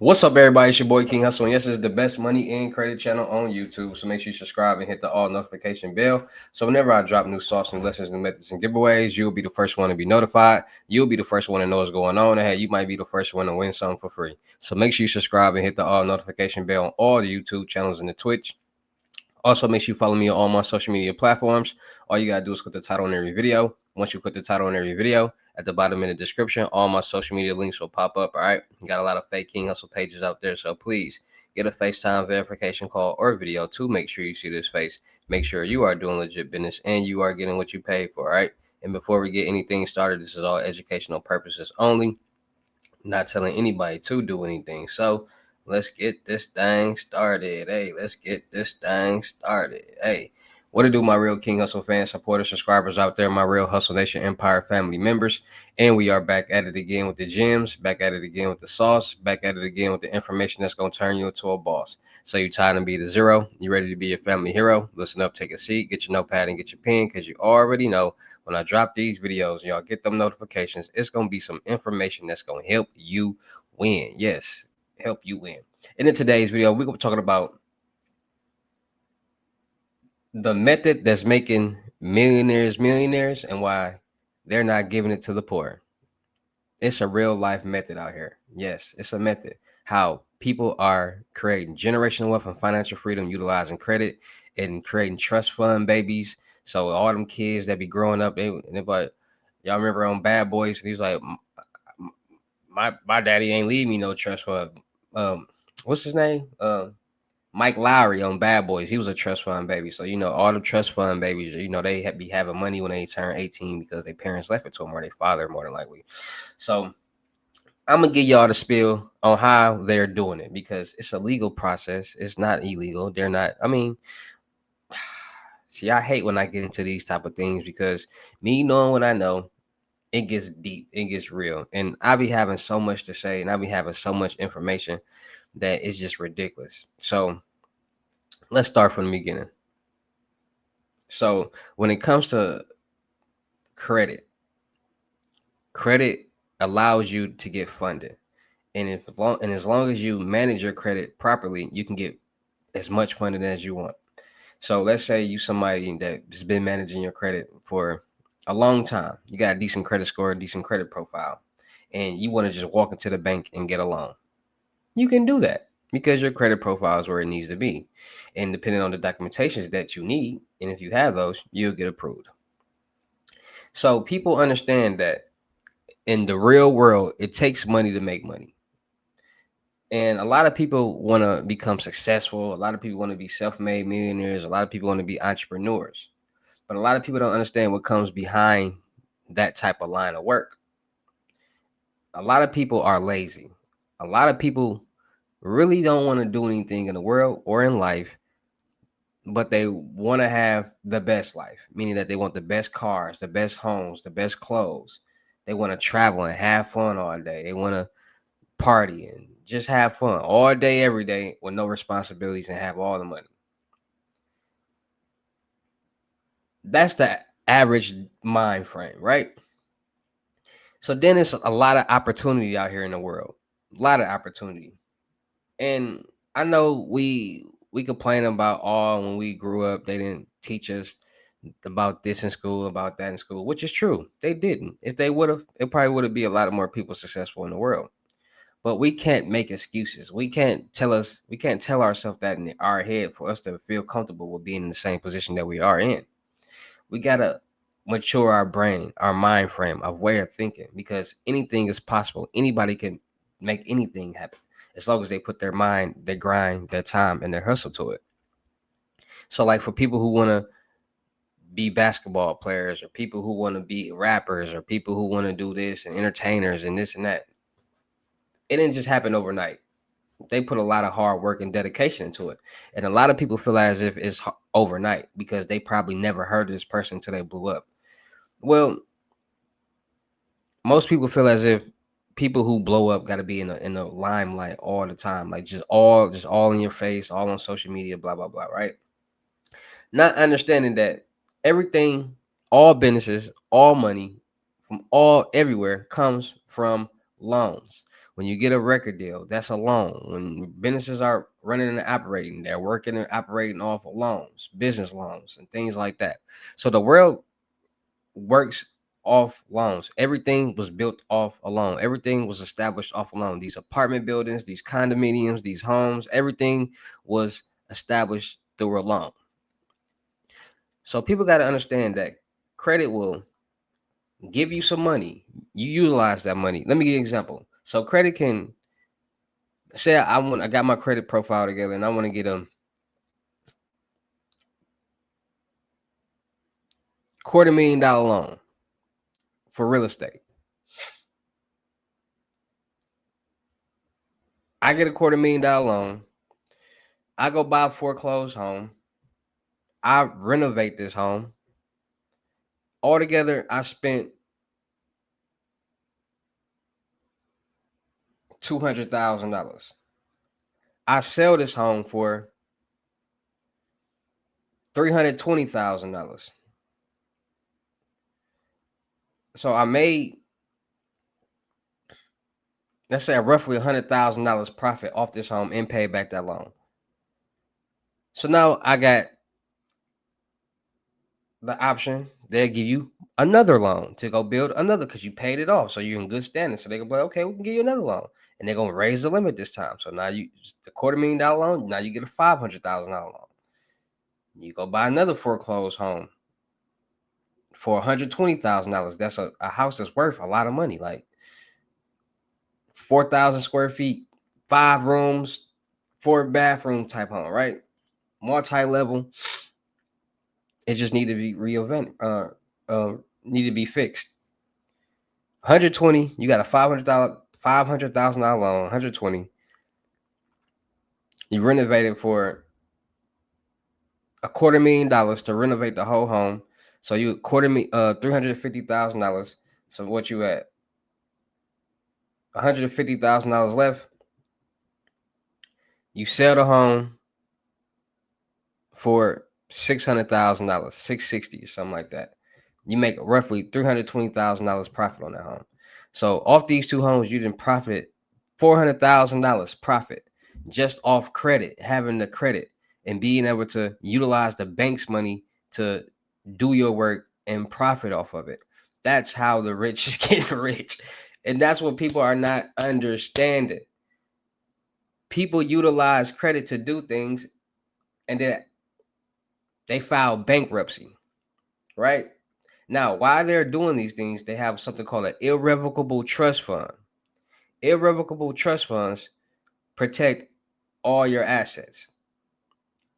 What's up, everybody? It's your boy King Hussle, and yes, it's the best money and credit channel on YouTube. So make sure you subscribe and hit the all notification bell. So whenever I drop new sauce, new lessons, new methods, and giveaways, you'll be the first one to be notified. You'll be the first one to know what's going on. And hey, you might be the first one to win something for free. So make sure you subscribe and hit the all notification bell on all the YouTube channels and the Twitch. Also, make sure you follow me on all my social media platforms. All you gotta do is click the title on every video. Once you click the title on every video, at the bottom in the description, all my social media links will pop up. All right. Got a lot of fake King Hustle pages out there. So please get a FaceTime verification call or video to make sure you see this face. Make sure you are doing legit business and you are getting what you paid for. All right. And before we get anything started, this is all educational purposes only, not telling anybody to do anything. So let's get this thing started. Hey, let's get this thing started. Hey, what to do, my real King Hustle fans, supporters, subscribers out there, my real Hustle Nation Empire family members. And we are back at it again with the gems, back at it again with the sauce, back at it again with the information that's going to turn you into a boss. So you tired of being the zero? You ready to be a family hero? Listen up, take a seat, get your notepad and get your pen, because you already know when I drop these videos, y'all get them notifications. It's going to be some information that's going to help you win. Yes, help you win. And in today's video, we're going to be talking about the method that's making millionaires and why they're not giving it to the poor. It's a real life method out here. Yes, it's a method. How people are creating generational wealth and financial freedom utilizing credit and creating trust fund babies. So all them kids that be growing up, they like, y'all remember on Bad Boys? He's like, my daddy ain't leave me no trust fund. What's his name? Mike Lowry on Bad Boys. He was a trust fund baby. So, all the trust fund babies, they be having money when they turn 18 because their parents left it to them or their father, more than likely. So, I'm going to give y'all the spiel on how they're doing it because it's a legal process. It's not illegal. They're not, see, I hate when I get into these type of things because me knowing what I know, it gets deep, it gets real. And I be having so much to say and I be having so much information that it's just ridiculous. So, let's start from the beginning. So when it comes to credit, credit allows you to get funded, and as long as you manage your credit properly, you can get as much funding as you want. So let's say you somebody that has been managing your credit for a long time. You got a decent credit score, a decent credit profile, and you want to just walk into the bank and get a loan. You can do that because your credit profile is where it needs to be. And depending on the documentations that you need, and if you have those, you'll get approved. So people understand that in the real world, it takes money to make money. And a lot of people want to become successful. A lot of people want to be self-made millionaires. A lot of people want to be entrepreneurs. But a lot of people don't understand what comes behind that type of line of work. A lot of people are lazy. A lot of people really don't want to do anything in the world or in life, but they want to have the best life, meaning that they want the best cars, the best homes, the best clothes. They want to travel and have fun all day. They want to party and just have fun all day, every day with no responsibilities and have all the money. That's the average mind frame, right? So then it's a lot of opportunity out here in the world, a lot of opportunity. And I know we complain about when we grew up, they didn't teach us about this in school, about that in school, which is true. They didn't. If they would have, it probably would have be a lot of more people successful in the world. But we can't make excuses. We can't tell ourselves that in our head for us to feel comfortable with being in the same position that we are in. We gotta mature our brain, our mind frame, our way of thinking, because anything is possible. Anybody can make anything happen as long as they put their mind, their grind, their time, and their hustle to it. So, like for people who want to be basketball players, or people who want to be rappers, or people who want to do this and entertainers and this and that, it didn't just happen overnight. They put a lot of hard work and dedication into it. And a lot of people feel as if it's overnight because they probably never heard of this person until they blew up. Well, most people feel as if people who blow up got to be in the limelight all the time, like just all in your face, all on social media, blah blah blah, right? Not understanding that everything, all businesses, all money from all everywhere comes from loans. When you get a record deal, that's a loan. When businesses are running and operating, they're working and operating off of loans, business loans, and things like that. So the world works off loans. Everything was built off a loan. Everything was established off a loan. These apartment buildings, these condominiums, these homes, everything was established through a loan. So people got to understand that credit will give you some money. You utilize that money. Let me give you an example. So credit can say I got my credit profile together and I want to get a $250,000 loan for real estate. I get a $250,000 loan. I go buy a foreclosed home. I renovate this home. Altogether, I spent $200,000. I sell this home for $320,000. So I made, let's say, roughly $100,000 profit off this home and paid back that loan. So now I got the option. They'll give you another loan to go build another because you paid it off. So you're in good standing. So they go, well, okay, we can give you another loan. And they're going to raise the limit this time. So now you, the $250,000 loan, now you get a $500,000 loan. You go buy another foreclosed home for $120,000. That's a house that's worth a lot of money, like 4,000 square feet, 5 rooms, 4 bathroom type home, right? Multi-level. It just need to be reinvented, need to be fixed. 120, you got a $500,000 loan. 120, you renovate it for $250,000 to renovate the whole home. So you $350,000. So what you at? $150,000 left. You sell the home for $600,000, $660 or something like that. You make roughly $320,000 profit on that home. So off these two homes, you didn't profit $400,000 profit just off credit, having the credit and being able to utilize the bank's money to do your work and profit off of it. That's how the rich is getting rich. And that's what people are not understanding. People utilize credit to do things and then they file bankruptcy, right? Now, while they're doing these things, they have something called an irrevocable trust fund. Irrevocable trust funds protect all your assets.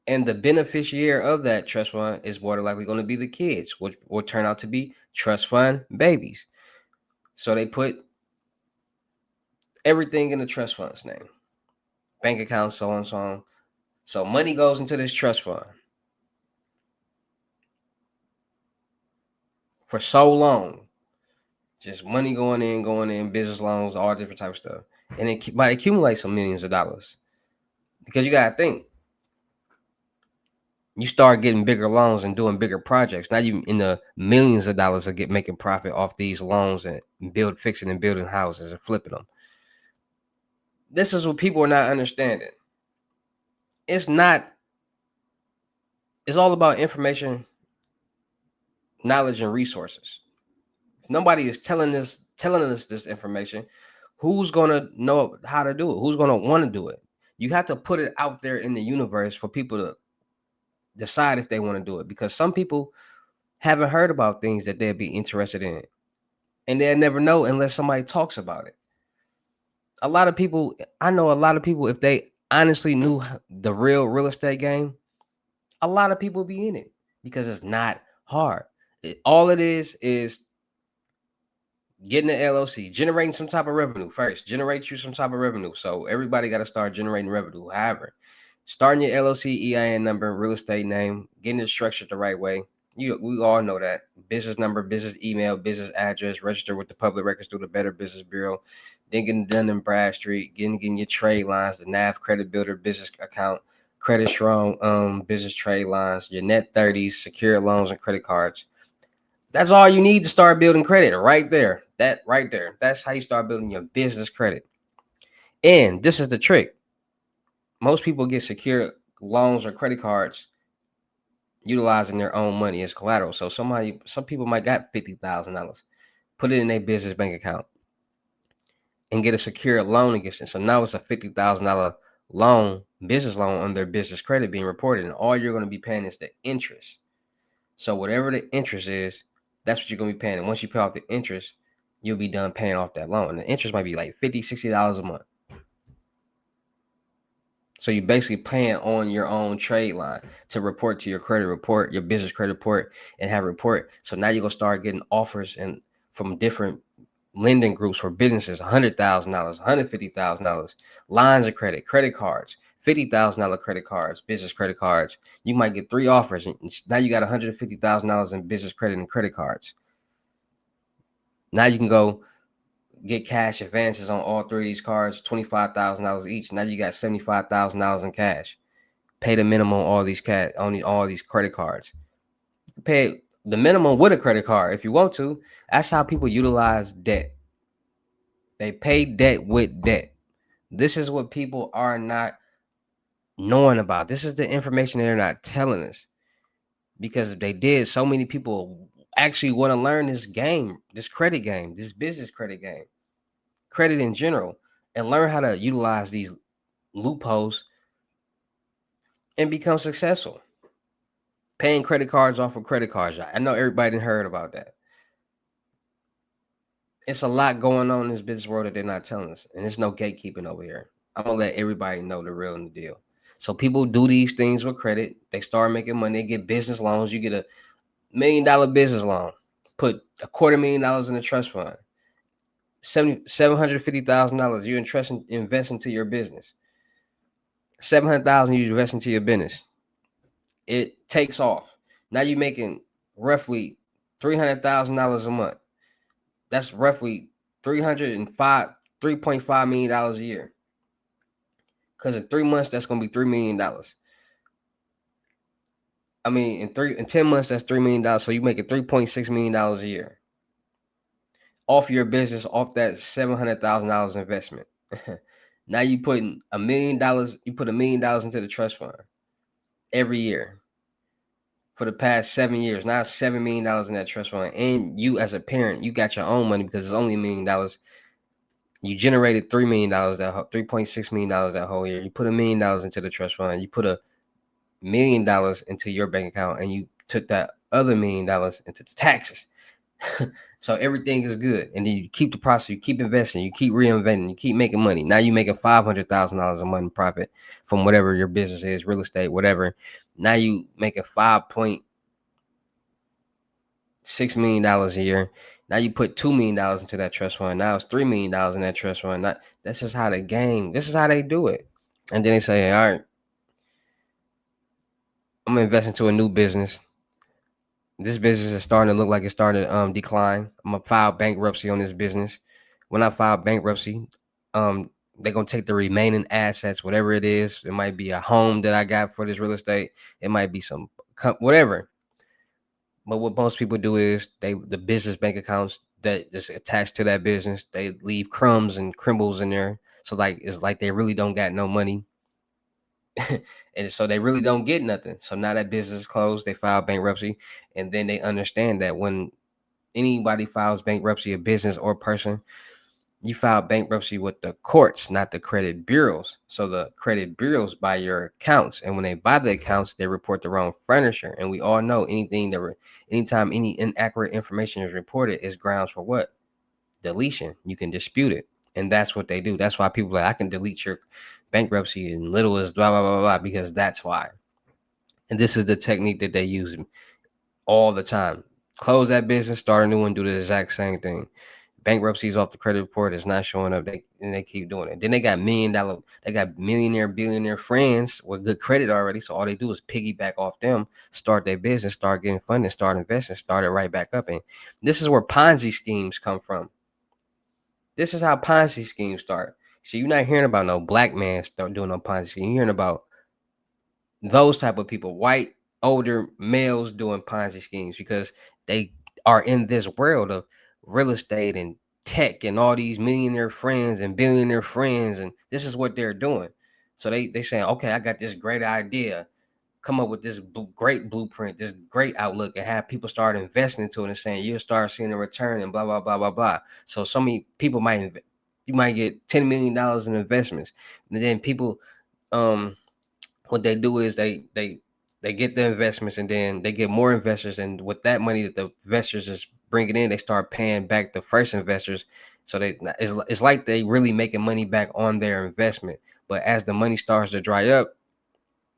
And the beneficiary of that trust fund is more likely going to be the kids, which will turn out to be trust fund babies. So they put everything in the trust fund's name, bank accounts, so on and so on. So money goes into this trust fund for so long. Just money going in, business loans, all different types of stuff. And it might accumulate some millions of dollars. Because you got to think, you start getting bigger loans and doing bigger projects. Now you in the millions of dollars of making profit off these loans and fixing and building houses and flipping them. This is what people are not understanding. It's all about information, knowledge, and resources. If nobody is telling us this information, who's gonna know how to do it? Who's gonna want to do it? You have to put it out there in the universe for people to decide if they want to do it, because some people haven't heard about things that they'd be interested in, and they'll never know unless somebody talks about it. I know a lot of people, if they honestly knew the real estate game, a lot of people be in it because it's not hard. All it is getting an LLC, generating some type of revenue first. Generate you some type of revenue. So everybody got to start generating revenue. However, starting your LLC, EIN number, real estate name, getting it structured the right way. We all know that. Business number, business email, business address, register with the public records through the Better Business Bureau. Then getting done in Bradstreet, getting your trade lines, the NAV credit builder, business account, credit strong, business trade lines, your net 30s, secure loans and credit cards. That's all you need to start building credit right there. That right there. That's how you start building your business credit. And this is the trick. Most people get secure loans or credit cards utilizing their own money as collateral. So some people might got $50,000, put it in their business bank account and get a secure loan against it. So now it's a $50,000 loan, business loan on their business credit being reported, and all you're going to be paying is the interest. So whatever the interest is, that's what you're going to be paying. And once you pay off the interest, you'll be done paying off that loan. And the interest might be like $50, $60 a month. So you're basically paying on your own trade line to report to your credit report, your business credit report, and have a report. So now you're gonna start getting offers and from different lending groups for businesses, $100,000, $150,000, lines of credit, credit cards, $50,000 credit cards, business credit cards. You might get 3 offers, and now you got $150,000 in business credit and credit cards. Now you can go get cash advances on all 3 of these cards, $25,000 each. Now you got $75,000 in cash. Pay the minimum on all these credit cards. Pay the minimum with a credit card if you want to. That's how people utilize debt. They pay debt with debt. This is what people are not knowing about. This is the information they're not telling us. Because if they did, so many people actually want to learn this game, this credit game, this business credit game, credit in general, and learn how to utilize these loopholes and become successful. Paying credit cards off of credit cards. I know everybody done heard about that. It's a lot going on in this business world that they're not telling us, and there's no gatekeeping over here. I'm gonna let everybody know the real and the deal. So people do these things with credit. They start making money. They get business loans. You get a $1 million business loan. Put $250,000 in a trust fund. $750,000 you invest into your business. $700,000 you invest into your business. It takes off. Now you're making roughly $300,000 a month. That's roughly $3.5 million a year. Because in 3 months, that's gonna be $3 million. I mean, in 10 months, that's $3 million. So you make it $3.6 million a year off your business, off that $700,000 investment. Now you putting $1 million. You put $1 million into the trust fund every year for the past 7 years. Now it's $7 million in that trust fund, and you as a parent, you got your own money because it's only $1 million. You generated $3 million, that $3.6 million that whole year. You put $1 million into the trust fund. You put $1 million into your bank account, and you took that other $1 million into the taxes. So everything is good, and then you keep the process. You keep investing. You keep reinventing. You keep making money. Now you're making $500,000 a month in profit from whatever your business is, real estate, whatever. Now you making $5.6 million a year. Now you put $2 million into that trust fund. Now it's $3 million in that trust fund. That's just how the game. This is how they do it. And then they say, all right, I'm gonna invest into a new business. This business is starting to look like it's starting to decline. I'm gonna file bankruptcy on this business. When I file bankruptcy, they're gonna take the remaining assets, whatever it is. It might be a home that I got for this real estate. It might be some whatever. But what most people do is the business bank accounts that just attached to that business, they leave crumbs and crumbles in there. So like it's like they really don't got no money. And so they really don't get nothing. So now that business is closed, they file bankruptcy, and then they understand that when anybody files bankruptcy, a business or person, you file bankruptcy with the courts, not the credit bureaus. So the credit bureaus buy your accounts, and when they buy the accounts, they report the wrong furniture. And we all know anytime any inaccurate information is reported, is grounds for what? Deletion. You can dispute it, and that's what they do. That's why people are like, I can delete your bankruptcy in little as blah blah blah blah, because that's why. And this is the technique that they use all the time. Close that business, start a new one, do the exact same thing. Bankruptcies off the credit report is not showing up. They keep doing it. Then they got they got millionaire, billionaire friends with good credit already. So all they do is piggyback off them, start their business, start getting funding, start investing, start it right back up. And this is where Ponzi schemes come from. This is how Ponzi schemes start. So you're not hearing about no black man start doing no Ponzi scheme. You're hearing about those type of people, white older males doing Ponzi schemes, because they are in this world of real estate and tech and all these millionaire friends and billionaire friends, and this is what they're doing. So they saying, okay, I got this great idea, come up with this great blueprint, this great outlook, and have people start investing into it and saying you'll start seeing a return and blah blah blah blah blah. So many people you might get $10 million in investments, and then people, what they do is they get the investments, and then they get more investors, and with that money that the investors is bringing in, they start paying back the first investors. So it's like they really making money back on their investment. But as the money starts to dry up,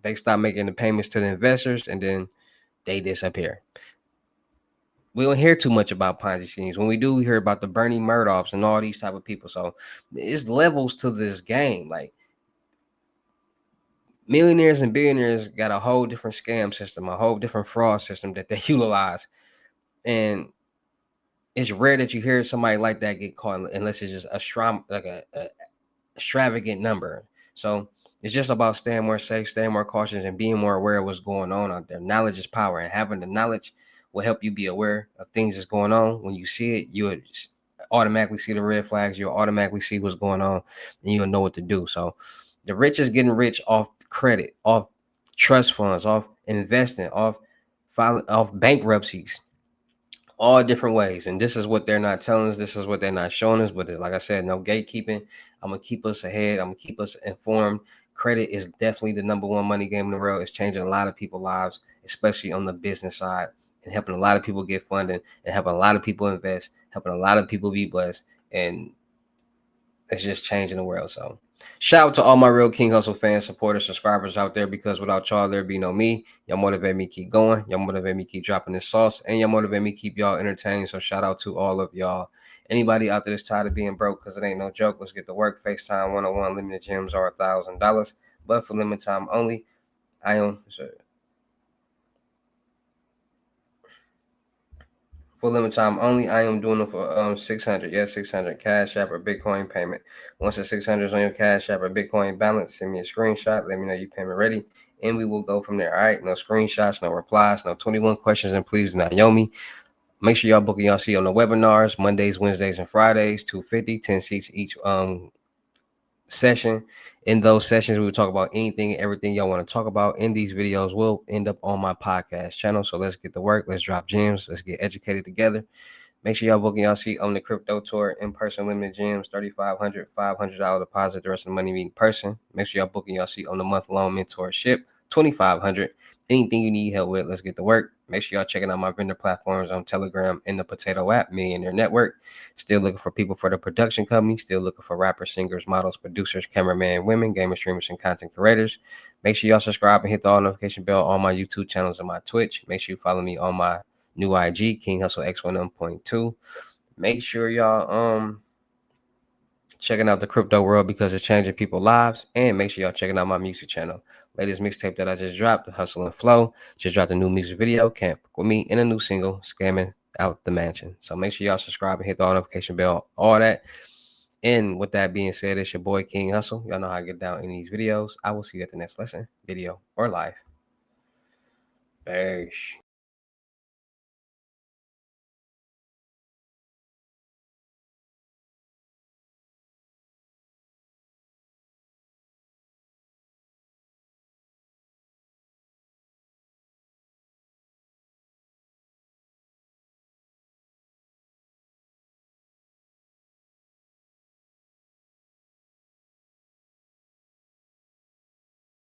they stop making the payments to the investors, and then they disappear. We don't hear too much about Ponzi schemes. When we do, we hear about the Bernie Murdochs and all these type of people. So it's levels to this game. Like, millionaires and billionaires got a whole different scam system, a whole different fraud system that they utilize. And it's rare that you hear somebody like that get caught unless it's just a extravagant number. So it's just about staying more safe, staying more cautious, and being more aware of what's going on out there. Knowledge is power, and having the knowledge will help you be aware of things that's going on. When you see it, you would automatically see the red flags. You'll automatically see what's going on, and you'll know what to do. So the rich is getting rich off credit, off trust funds, off investing, off bankruptcies, all different ways. And this is what they're not telling us. This is what they're not showing us. But like I said, no gatekeeping. I'm going to keep us ahead. I'm going to keep us informed. Credit is definitely the number one money game in the world. It's changing a lot of people's lives, especially on the business side, and helping a lot of people get funding, and helping a lot of people invest, helping a lot of people be blessed. And it's just changing the world. So shout out to all my real King Hustle fans, supporters, subscribers out there, because without y'all, there'd be no me. Y'all motivate me keep going. Y'all motivate me keep dropping this sauce, and y'all motivate me keep y'all entertained. So shout out to all of y'all. Anybody out there that's tired of being broke, because it ain't no joke, let's get to work. FaceTime 101 limited gems are $1,000, but for limited time only. I am For limited time only, I am doing it for 600. Yes, 600 Cash App or Bitcoin payment. Once the 600 is on your Cash App or Bitcoin balance, send me a screenshot. Let me know your payment ready, and we will go from there. All right, no screenshots, no replies, no 21 questions, and please do not yo me. Make sure y'all booking y'all seat on the webinars Mondays, Wednesdays, and Fridays. 250, 10 seats each session. In those sessions, we will talk about anything and everything y'all want to talk about. In these videos will end up on my podcast channel. So let's get to work. Let's drop gems. Let's get educated together. Make sure y'all booking y'all seat on the crypto tour, in person, limited gems, $3,500, $500 deposit. The rest of the money in person. Make sure y'all booking y'all seat on the month-long mentorship, $2,500. Anything you need help with, let's get to work. Make sure y'all checking out my vendor platforms on Telegram and the Potato app, Millionaire Network. Still looking for people for the production company. Still looking for rappers, singers, models, producers, cameramen, women, gamer streamers, and content creators. Make sure y'all subscribe and hit the all notification bell on my YouTube channels and my Twitch. Make sure you follow me on my new IG, King Hustle X11.2. Make sure y'all checking out the crypto world, because it's changing people's lives. And make sure y'all checking out my music channel. Latest mixtape that I just dropped, the Hustle and Flow. Just dropped a new music video, Can't Fuck With Me, and a new single, Scamming Out the Mansion. So make sure y'all subscribe and hit the all notification bell, all that. And with that being said, it's your boy King Hustle. Y'all know how I get down in these videos. I will see you at the next lesson, video, or live. Bearish.